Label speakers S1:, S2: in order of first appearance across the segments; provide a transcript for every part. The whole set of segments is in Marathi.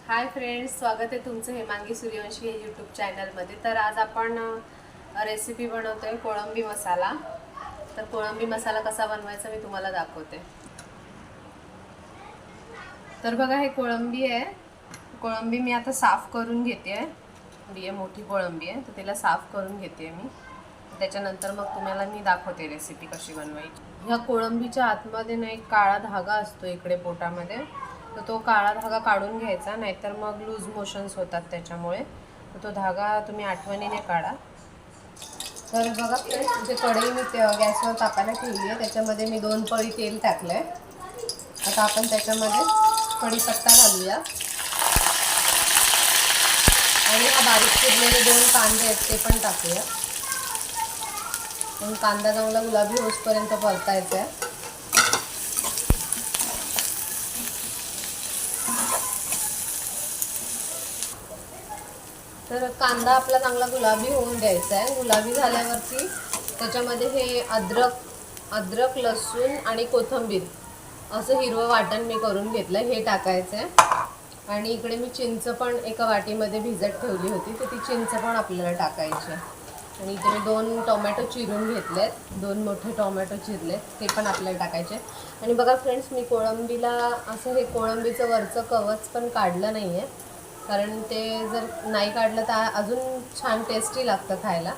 S1: हाय फ्रेंड्स, स्वागत आहे तुमचं हेमांगी सूर्यवंशी या यूट्यूब चॅनलमध्ये। तर आज आपण रेसिपी बनवतोय कोळंबी मसाला। तर कोळंबी मसाला कसा बनवायचा मी तुम्हाला दाखवते। तर बघा, हे कोळंबी आहे। कोळंबी मी आता साफ करून घेते। ही मोठी कोळंबी आहे, तर तिला साफ करून घेते मी। त्याच्यानंतर मग तुम्हाला मी दाखवते रेसिपी कशी बनवायची। ह्या कोळंबीच्या आतमध्ये ना एक काळा धागा असतो इकडे पोटामध्ये, तर तो काळा धागा काढून घ्यायचा, नाहीतर मग लूज मोशन्स होतात त्याच्यामुळे। तर तो धागा तुम्ही आठवणीने काढा। तर बघा फ्रेंड्स, जे कढई मी गॅसवर तापायला ठेवली आहे त्याच्यामध्ये मी 2 पळी तेल टाकलंय। आता आपण त्याच्यामध्ये कढीपत्ता घालूया आणि हा बारीक चिरलेले 2 कांदे आहेत ते पण टाकूया। आणि कांदा चांगला गुलाबी होईपर्यंत परतायचा आहे। तर कांदा आपला चांगला गुलाबी होऊन द्यायचा आहे। गुलाबी झाल्यावरती त्याच्यामध्ये हे अद्रक लसूण आणि कोथिंबीर असं हिरवं वाटण मी करून घेतलं, हे टाकायचं आहे। आणि इकडे मी चिंच पण एका वाटीमध्ये भिजत ठेवली होती, तर ती चिंच पण आपल्याला टाकायची आहे। आणि इथे मी 2 टोमॅटो चिरून घेतलेत, 2 मोठे टोमॅटो चिरलेत, ते पण आपल्याला टाकायचे। आणि बघा फ्रेंड्स, मी कोळंबीला असं हे कोळंबीचं वरचं कवच पण काढलं नाही आहे, कारण ते जर नाही काढलं तर अजून छान टेस्टी लागतं खायला।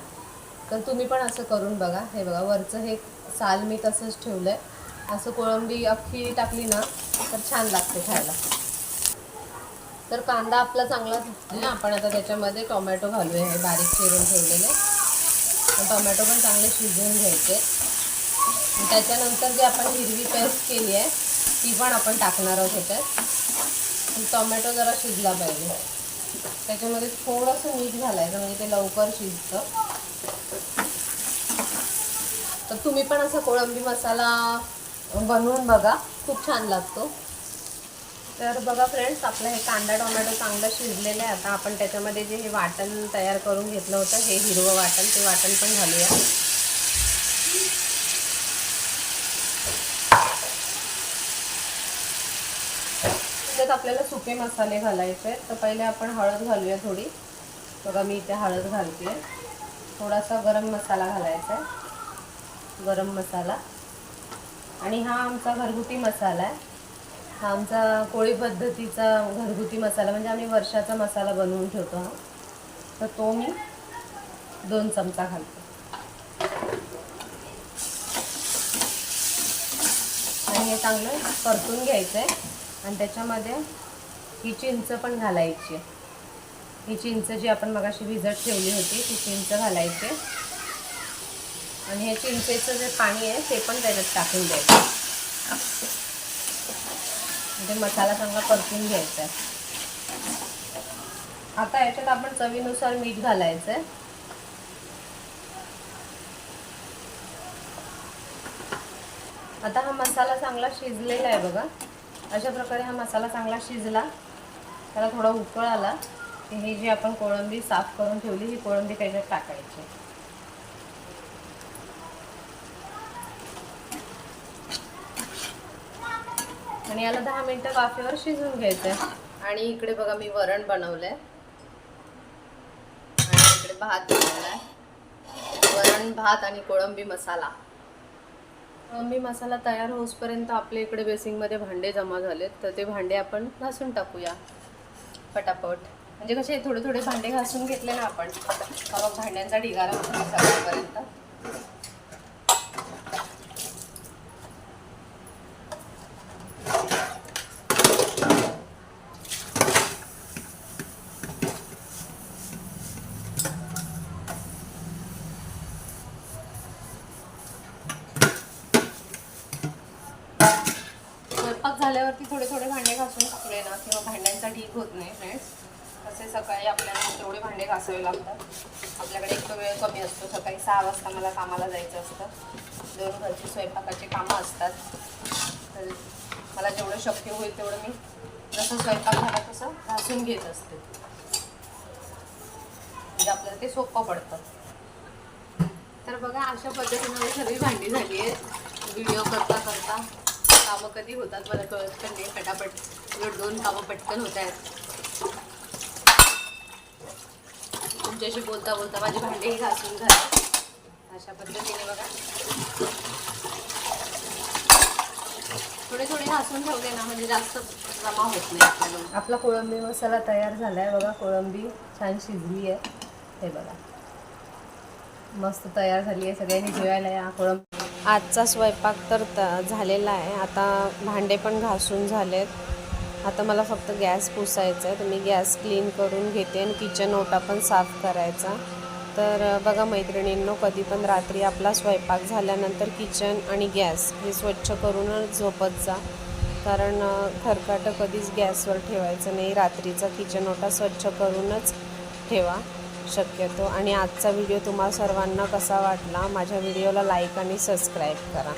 S1: तर तुम्ही पण असं करून बघा। हे बघा, वरचं हे साल मी तसंच ठेवलं आहे। असं कोळंबी अख्खी टाकली ना तर छान लागते खायला। तर कांदा आपला चांगला झाला, आपण आता त्याच्यामध्ये टोमॅटो घालूया, हे बारीक चिरून ठेवलेले। टोमॅटो पण चांगले शिजवून घ्यायचे। त्याच्यानंतर जी आपण हिरवी पेस्ट केली आहे ती पण आपण टाकणार आहोत ह्याच्यात। टोमॅटो जरा शिजला पाहिजे, त्याच्यामध्ये थोडंसं मीठ घालायचं म्हणजे ते लवकर शिजतं। तर तुम्ही पण असं कोळंबी मसाला बनवून बघा, खूप छान लागतो। तर बघा फ्रेंड्स, आपलं हे कांदा टोमॅटो चांगलं शिजलेलं आहे। आता आपण त्याच्यामध्ये जे हे वाटण तयार करून घेतलं होतं, हे हिरवं वाटण, ते वाटण पण घालूया। त्यात आपल्याला सुके मसाले घालायचे आहेत। तर पहिले आपण हळद घालूया थोडी। बघा, मी इथे हळद घालते। थोडासा गरम मसाला घालायचा आहे, गरम मसाला। आणि हा आमचा घरगुती मसाला आहे, हा आमचा कोळी पद्धतीचा घरगुती मसाला, म्हणजे आम्ही वर्षाचा मसाला बनवून ठेवतो हा। तर तो मी 2 चमचा घालते। आणि हे चांगलं परतून घ्यायचं आहे। आणि त्याच्यामध्ये ही चिंच पण घालायची आहे। ही चिंच जी आपण मगाशी भिजत ठेवली होती ती चिंच घालायची। आणि हे चिंचेचं जे पाणी आहे ते पण त्याच्यात टाकून द्यायचं, म्हणजे मसाला चांगला परतून घ्यायचा आहे। आता याच्यात आपण चवीनुसार मीठ घालायचं आहे। आता हा मसाला चांगला शिजलेला आहे बघा, अशा प्रकारे हा मसाला चांगला शिजला, त्याला थोडा उकळ आला की ही जी आपण कोळंबी साफ करून ठेवली ही कोळंबी त्याच्यात टाकायची। आणि याला 10 मिनिटं वाफेवर शिजवून घ्यायचं आहे। आणि इकडे बघा, मी वरण बनवलंय आणि इकडे भात बनवलाय। वरण भात आणि कोळंबी मसाला। कोळंबी मसाला तयार होईपर्यंत आपल्या इकडे बेसिंगमध्ये भांडे जमा झालेत, तर ते भांडे आपण घासून टाकूया पटापट। म्हणजे कसे थोडे थोडे भांडे घासून घेतले ना आपण, मग भांड्यांचा ढिगारा होतो सगळ्यापर्यंत। स्वयंपाक झाल्यावरती थोडे थोडे भांडे घासून टाकले ना किंवा भांड्यांचा ढीग होत नाही फ्रेंड्स। तसे सकाळी आपल्याला तेवढे भांडे घासावे लागतात। आपल्याकडे एक वेळ कमी असतो, सकाळी 6 वाजता मला कामाला जायचं असतं, 2 घरची स्वयंपाकाची कामं असतात। तर मला जेवढं शक्य होईल तेवढं मी जसं स्वयंपाक झाला तसं घासून घेत असते, म्हणजे आपल्याला ते सोपं पडतं। तर बघा, अशा पद्धतीने सगळी भांडी झाली आहेत। व्हिडिओ करता करता कामं कधी होतात मला कळत पण नाही, पटापट 2 कामं पटकन होत आहेत। तुमच्याशी बोलता बोलता माझे भांडेही घासून झाले. अशा पद्धतीने बघा थोडे थोडे घासून ठेवले ना म्हणजे जास्त जमा होत नाही आपल्याला. आपला कोळंबी मसाला तयार झाला आहे बघा. कोळंबी छान शिजली आहे. हे बघा मस्त तयार झाली आहे. सगळ्यांनी जेवायला या. कोळंबी आजचा स्वयंपाक तर झालेला आहे. आता भांडे पण घासून झालेत. आता मला फक्त गॅस पुसायचा आहे. तर मी गॅस क्लीन करून घेते आणि किचन ओटा पण साफ करायचा. तर बघा मैत्रिणींनो, कधी पण रात्री आपला स्वयंपाक झाल्यानंतर किचन आणि गॅस हे स्वच्छ करूनच झोपत जा. कारण खरकाटं कधीच गॅसवर ठेवायचं नाही. रात्रीचा किचन ओटा स्वच्छ करूनच ठेवा शक्यतो. आणि आजचा व्हिडिओ तुम्हा सर्वांना कसा वाटला, माझ्या व्हिडिओला लाईक आणि सबस्क्राईब करा.